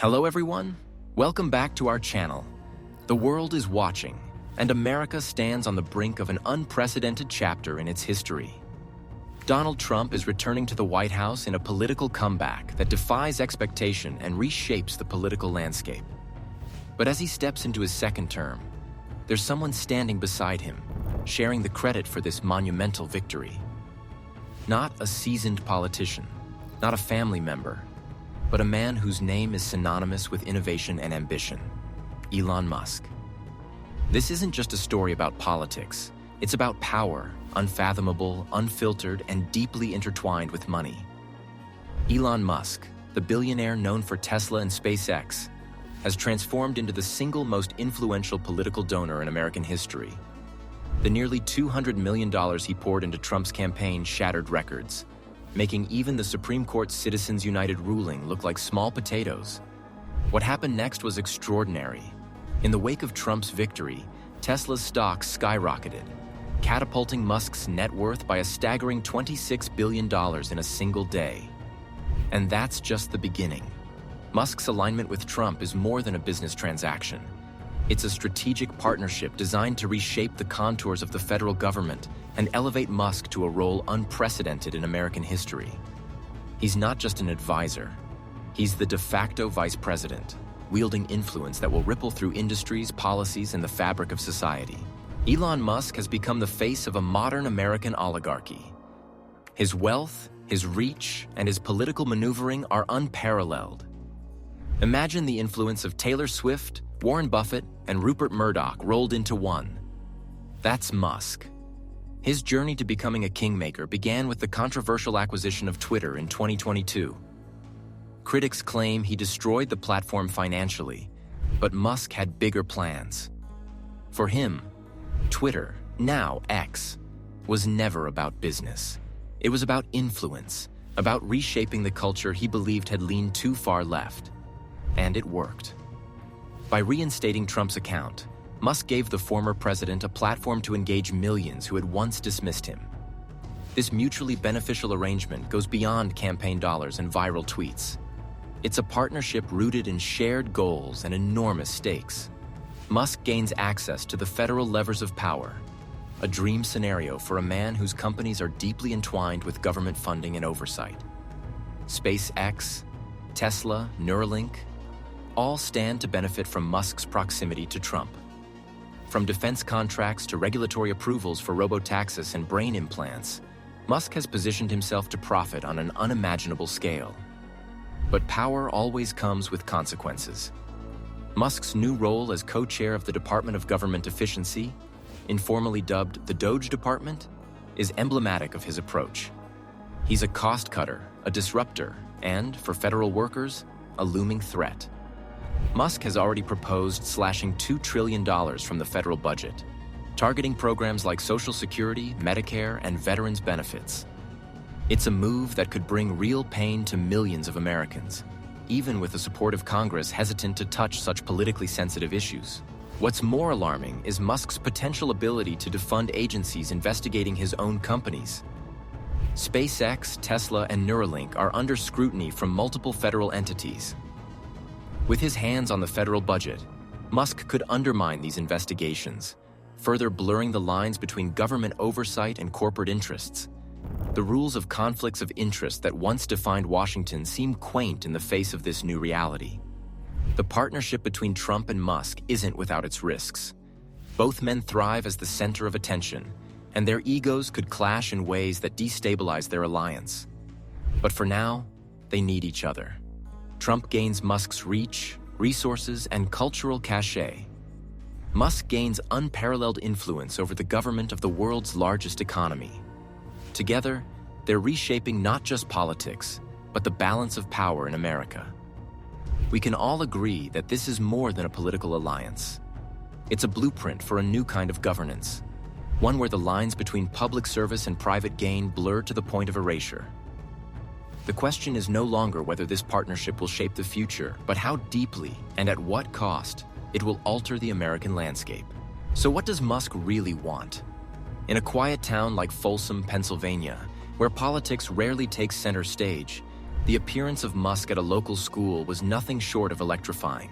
Hello everyone, welcome back to our channel. The world is watching, and America stands on the brink of an unprecedented chapter in its history. Donald Trump is returning to the White House in a political comeback that defies expectation and reshapes the political landscape. But as he steps into his second term, there's someone standing beside him, sharing the credit for this monumental victory. Not a seasoned politician, not a family member, but a man whose name is synonymous with innovation and ambition, Elon Musk. This isn't just a story about politics. It's about power, unfathomable, unfiltered, and deeply intertwined with money. Elon Musk, the billionaire known for Tesla and SpaceX, has transformed into the single most influential political donor in American history. The nearly $200 million he poured into Trump's campaign shattered records, making even the Supreme Court's Citizens United ruling look like small potatoes. What happened next was extraordinary. In the wake of Trump's victory, Tesla's stock skyrocketed, catapulting Musk's net worth by a staggering $26 billion in a single day. And that's just the beginning. Musk's alignment with Trump is more than a business transaction. It's a strategic partnership designed to reshape the contours of the federal government and elevate Musk to a role unprecedented in American history. He's not just an advisor. He's the de facto vice president, wielding influence that will ripple through industries, policies, and the fabric of society. Elon Musk has become the face of a modern American oligarchy. His wealth, his reach, and his political maneuvering are unparalleled. Imagine the influence of Taylor Swift, Warren Buffett, and Rupert Murdoch rolled into one. That's Musk. His journey to becoming a kingmaker began with the controversial acquisition of Twitter in 2022. Critics claim he destroyed the platform financially, but Musk had bigger plans. For him, Twitter, now X, was never about business. It was about influence, about reshaping the culture he believed had leaned too far left. And it worked. By reinstating Trump's account, Musk gave the former president a platform to engage millions who had once dismissed him. This mutually beneficial arrangement goes beyond campaign dollars and viral tweets. It's a partnership rooted in shared goals and enormous stakes. Musk gains access to the federal levers of power, a dream scenario for a man whose companies are deeply entwined with government funding and oversight. SpaceX, Tesla, Neuralink, all stand to benefit from Musk's proximity to Trump. From defense contracts to regulatory approvals for robotaxis and brain implants, Musk has positioned himself to profit on an unimaginable scale. But power always comes with consequences. Musk's new role as co-chair of the Department of Government Efficiency, informally dubbed the Doge Department, is emblematic of his approach. He's a cost cutter, a disruptor, and, for federal workers, a looming threat. Musk has already proposed slashing $2 trillion from the federal budget, targeting programs like Social Security, Medicare, and veterans benefits. It's a move that could bring real pain to millions of Americans, even with the support of Congress hesitant to touch such politically sensitive issues. What's more alarming is Musk's potential ability to defund agencies investigating his own companies. SpaceX, Tesla, and Neuralink are under scrutiny from multiple federal entities. With his hands on the federal budget, Musk could undermine these investigations, further blurring the lines between government oversight and corporate interests. The rules of conflicts of interest that once defined Washington seem quaint in the face of this new reality. The partnership between Trump and Musk isn't without its risks. Both men thrive as the center of attention, and their egos could clash in ways that destabilize their alliance. But for now, they need each other. Trump gains Musk's reach, resources, and cultural cachet. Musk gains unparalleled influence over the government of the world's largest economy. Together, they're reshaping not just politics, but the balance of power in America. We can all agree that this is more than a political alliance. It's a blueprint for a new kind of governance, one where the lines between public service and private gain blur to the point of erasure. The question is no longer whether this partnership will shape the future, but how deeply and at what cost it will alter the American landscape. So what does Musk really want? In a quiet town like Folsom, Pennsylvania, where politics rarely takes center stage, the appearance of Musk at a local school was nothing short of electrifying.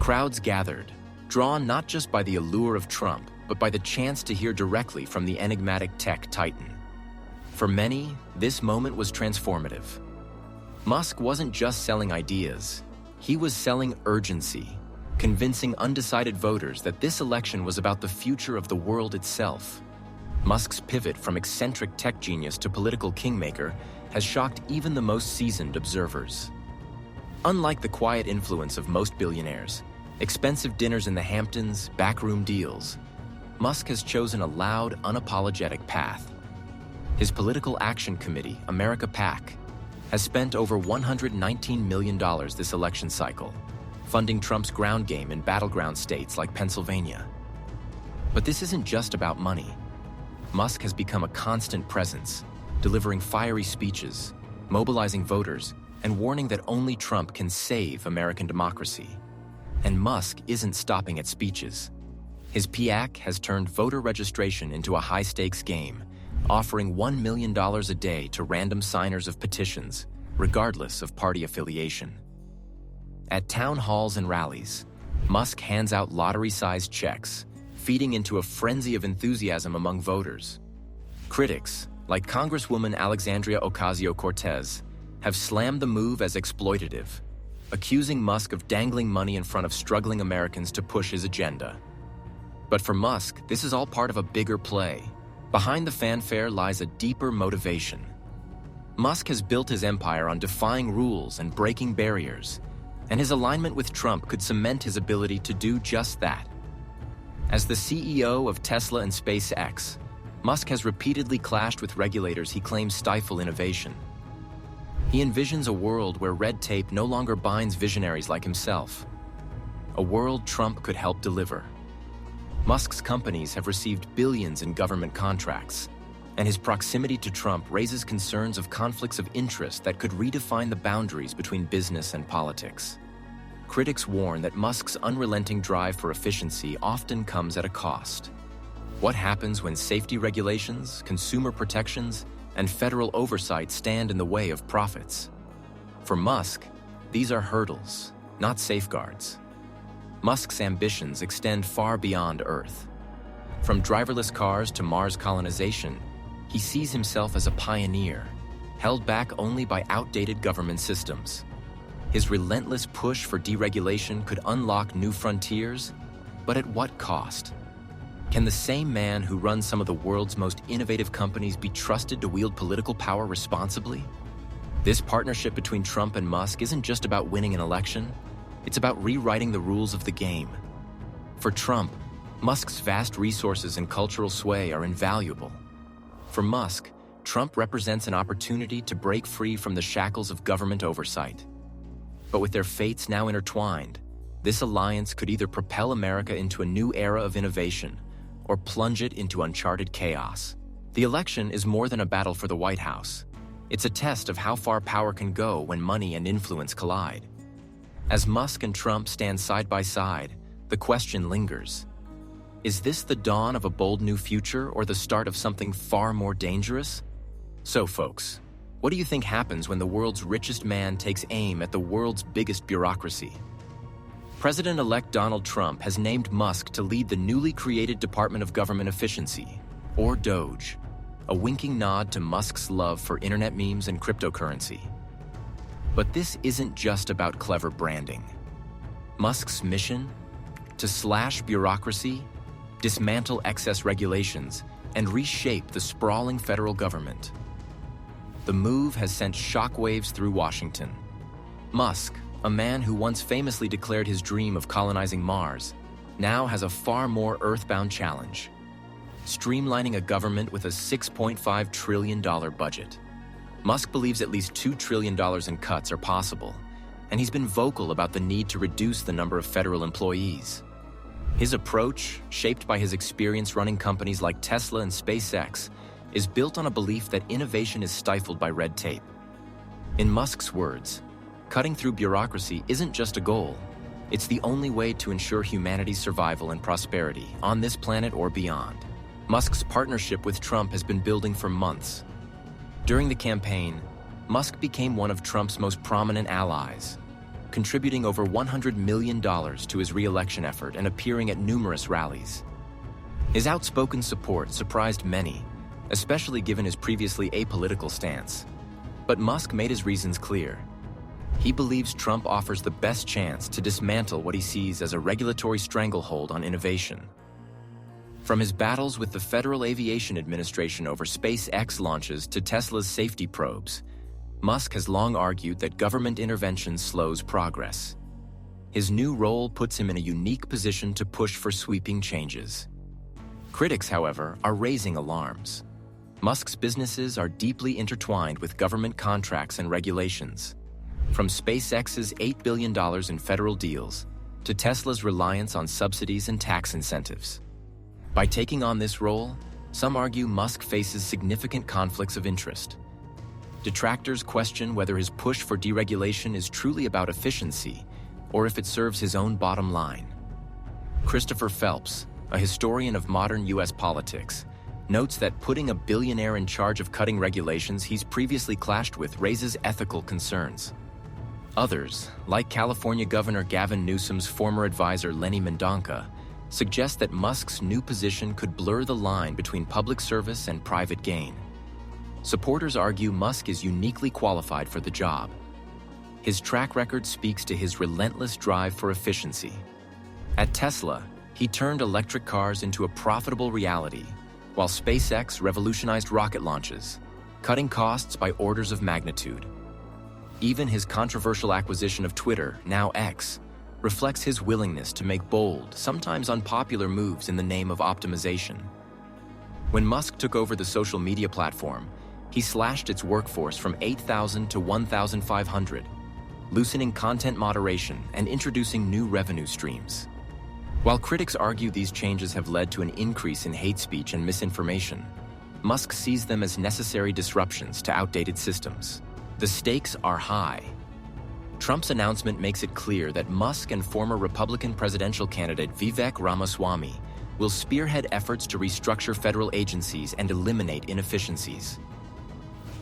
Crowds gathered, drawn not just by the allure of Trump, but by the chance to hear directly from the enigmatic tech titan. For many, this moment was transformative. Musk wasn't just selling ideas, he was selling urgency, convincing undecided voters that this election was about the future of the world itself. Musk's pivot from eccentric tech genius to political kingmaker has shocked even the most seasoned observers. Unlike the quiet influence of most billionaires, expensive dinners in the Hamptons, backroom deals, Musk has chosen a loud, unapologetic path. His Political Action Committee, America PAC, has spent over $119 million this election cycle, funding Trump's ground game in battleground states like Pennsylvania. But this isn't just about money. Musk has become a constant presence, delivering fiery speeches, mobilizing voters, and warning that only Trump can save American democracy. And Musk isn't stopping at speeches. His PAC has turned voter registration into a high-stakes game, offering $1 million a day to random signers of petitions, regardless of party affiliation. At town halls and rallies, Musk hands out lottery-sized checks, feeding into a frenzy of enthusiasm among voters. Critics, like Congresswoman Alexandria Ocasio-Cortez, have slammed the move as exploitative, accusing Musk of dangling money in front of struggling Americans to push his agenda. But for Musk, this is all part of a bigger play. Behind the fanfare lies a deeper motivation. Musk has built his empire on defying rules and breaking barriers, and his alignment with Trump could cement his ability to do just that. As the CEO of Tesla and SpaceX, Musk has repeatedly clashed with regulators he claims stifle innovation. He envisions a world where red tape no longer binds visionaries like himself, a world Trump could help deliver. Musk's companies have received billions in government contracts, and his proximity to Trump raises concerns of conflicts of interest that could redefine the boundaries between business and politics. Critics warn that Musk's unrelenting drive for efficiency often comes at a cost. What happens when safety regulations, consumer protections, and federal oversight stand in the way of profits? For Musk, these are hurdles, not safeguards. Musk's ambitions extend far beyond Earth. From driverless cars to Mars colonization, he sees himself as a pioneer, held back only by outdated government systems. His relentless push for deregulation could unlock new frontiers, but at what cost? Can the same man who runs some of the world's most innovative companies be trusted to wield political power responsibly? This partnership between Trump and Musk isn't just about winning an election, it's about rewriting the rules of the game. For Trump, Musk's vast resources and cultural sway are invaluable. For Musk, Trump represents an opportunity to break free from the shackles of government oversight. But with their fates now intertwined, this alliance could either propel America into a new era of innovation or plunge it into uncharted chaos. The election is more than a battle for the White House. It's a test of how far power can go when money and influence collide. As Musk and Trump stand side by side, the question lingers. Is this the dawn of a bold new future or the start of something far more dangerous? So, folks, what do you think happens when the world's richest man takes aim at the world's biggest bureaucracy? President-elect Donald Trump has named Musk to lead the newly created Department of Government Efficiency, or DOGE, a winking nod to Musk's love for internet memes and cryptocurrency. But this isn't just about clever branding. Musk's mission? To slash bureaucracy, dismantle excess regulations, and reshape the sprawling federal government. The move has sent shockwaves through Washington. Musk, a man who once famously declared his dream of colonizing Mars, now has a far more earthbound challenge: streamlining a government with a $6.5 trillion budget. Musk believes at least $2 trillion in cuts are possible, and he's been vocal about the need to reduce the number of federal employees. His approach, shaped by his experience running companies like Tesla and SpaceX, is built on a belief that innovation is stifled by red tape. In Musk's words, cutting through bureaucracy isn't just a goal, it's the only way to ensure humanity's survival and prosperity on this planet or beyond. Musk's partnership with Trump has been building for months. During the campaign, Musk became one of Trump's most prominent allies, contributing over $100 million to his re-election effort and appearing at numerous rallies. His outspoken support surprised many, especially given his previously apolitical stance. But Musk made his reasons clear. He believes Trump offers the best chance to dismantle what he sees as a regulatory stranglehold on innovation. From his battles with the Federal Aviation Administration over SpaceX launches to Tesla's safety probes, Musk has long argued that government intervention slows progress. His new role puts him in a unique position to push for sweeping changes. Critics, however, are raising alarms. Musk's businesses are deeply intertwined with government contracts and regulations. From SpaceX's $8 billion in federal deals to Tesla's reliance on subsidies and tax incentives. By taking on this role, some argue Musk faces significant conflicts of interest. Detractors question whether his push for deregulation is truly about efficiency or if it serves his own bottom line. Christopher Phelps, a historian of modern U.S. politics, notes that putting a billionaire in charge of cutting regulations he's previously clashed with raises ethical concerns. Others, like California Governor Gavin Newsom's former advisor Lenny Mendonca, suggest that Musk's new position could blur the line between public service and private gain. Supporters argue Musk is uniquely qualified for the job. His track record speaks to his relentless drive for efficiency. At Tesla, he turned electric cars into a profitable reality, while SpaceX revolutionized rocket launches, cutting costs by orders of magnitude. Even his controversial acquisition of Twitter, now X, reflects his willingness to make bold, sometimes unpopular moves in the name of optimization. When Musk took over the social media platform, he slashed its workforce from 8,000 to 1,500, loosening content moderation and introducing new revenue streams. While critics argue these changes have led to an increase in hate speech and misinformation, Musk sees them as necessary disruptions to outdated systems. The stakes are high. Trump's announcement makes it clear that Musk and former Republican presidential candidate Vivek Ramaswamy will spearhead efforts to restructure federal agencies and eliminate inefficiencies.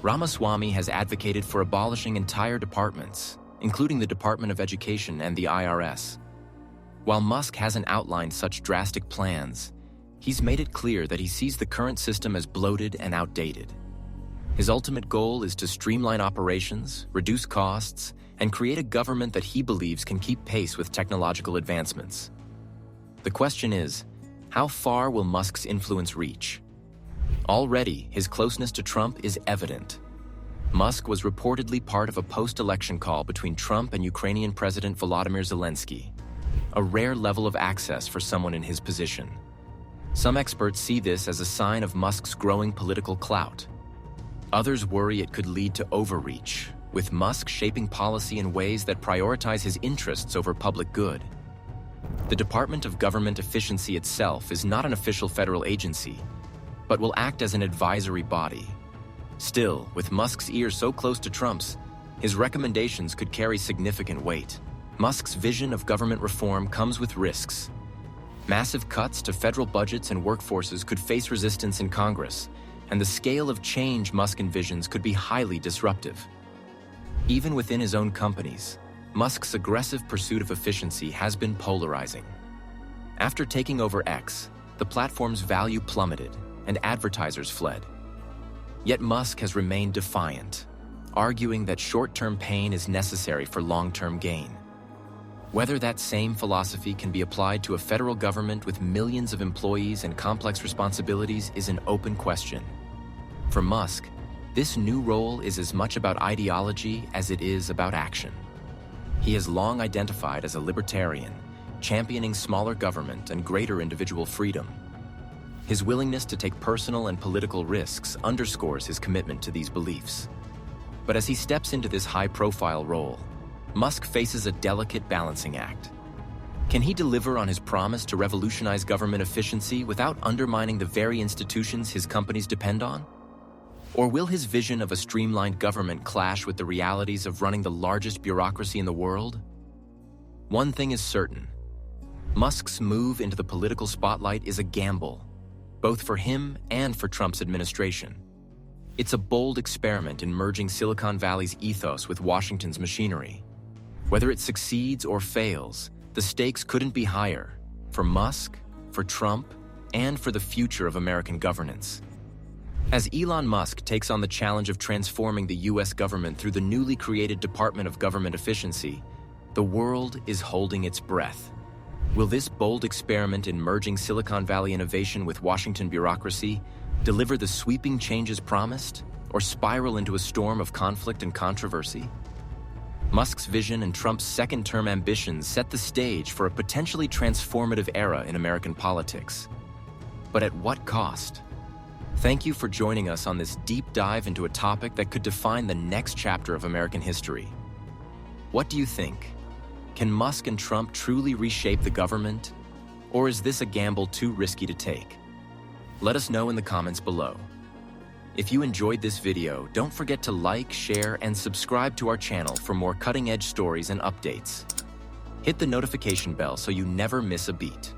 Ramaswamy has advocated for abolishing entire departments, including the Department of Education and the IRS. While Musk hasn't outlined such drastic plans, he's made it clear that he sees the current system as bloated and outdated. His ultimate goal is to streamline operations, reduce costs, and create a government that he believes can keep pace with technological advancements. The question is, how far will Musk's influence reach? Already, his closeness to Trump is evident. Musk was reportedly part of a post-election call between Trump and Ukrainian President Volodymyr Zelensky, a rare level of access for someone in his position. Some experts see this as a sign of Musk's growing political clout. Others worry it could lead to overreach, with Musk shaping policy in ways that prioritize his interests over public good. The Department of Government Efficiency itself is not an official federal agency, but will act as an advisory body. Still, with Musk's ear so close to Trump's, his recommendations could carry significant weight. Musk's vision of government reform comes with risks. Massive cuts to federal budgets and workforces could face resistance in Congress, and the scale of change Musk envisions could be highly disruptive. Even within his own companies, Musk's aggressive pursuit of efficiency has been polarizing. After taking over X, the platform's value plummeted, and advertisers fled. Yet Musk has remained defiant, arguing that short-term pain is necessary for long-term gain. Whether that same philosophy can be applied to a federal government with millions of employees and complex responsibilities is an open question. For Musk, this new role is as much about ideology as it is about action. He has long identified as a libertarian, championing smaller government and greater individual freedom. His willingness to take personal and political risks underscores his commitment to these beliefs. But as he steps into this high-profile role, Musk faces a delicate balancing act. Can he deliver on his promise to revolutionize government efficiency without undermining the very institutions his companies depend on? Or will his vision of a streamlined government clash with the realities of running the largest bureaucracy in the world? One thing is certain: Musk's move into the political spotlight is a gamble, both for him and for Trump's administration. It's a bold experiment in merging Silicon Valley's ethos with Washington's machinery. Whether it succeeds or fails, the stakes couldn't be higher for Musk, for Trump, and for the future of American governance. As Elon Musk takes on the challenge of transforming the U.S. government through the newly created Department of Government Efficiency, the world is holding its breath. Will this bold experiment in merging Silicon Valley innovation with Washington bureaucracy deliver the sweeping changes promised, or spiral into a storm of conflict and controversy? Musk's vision and Trump's second-term ambitions set the stage for a potentially transformative era in American politics. But at what cost? Thank you for joining us on this deep dive into a topic that could define the next chapter of American history. What do you think? Can Musk and Trump truly reshape the government? Or is this a gamble too risky to take? Let us know in the comments below. If you enjoyed this video, don't forget to like, share, and subscribe to our channel for more cutting-edge stories and updates. Hit the notification bell so you never miss a beat.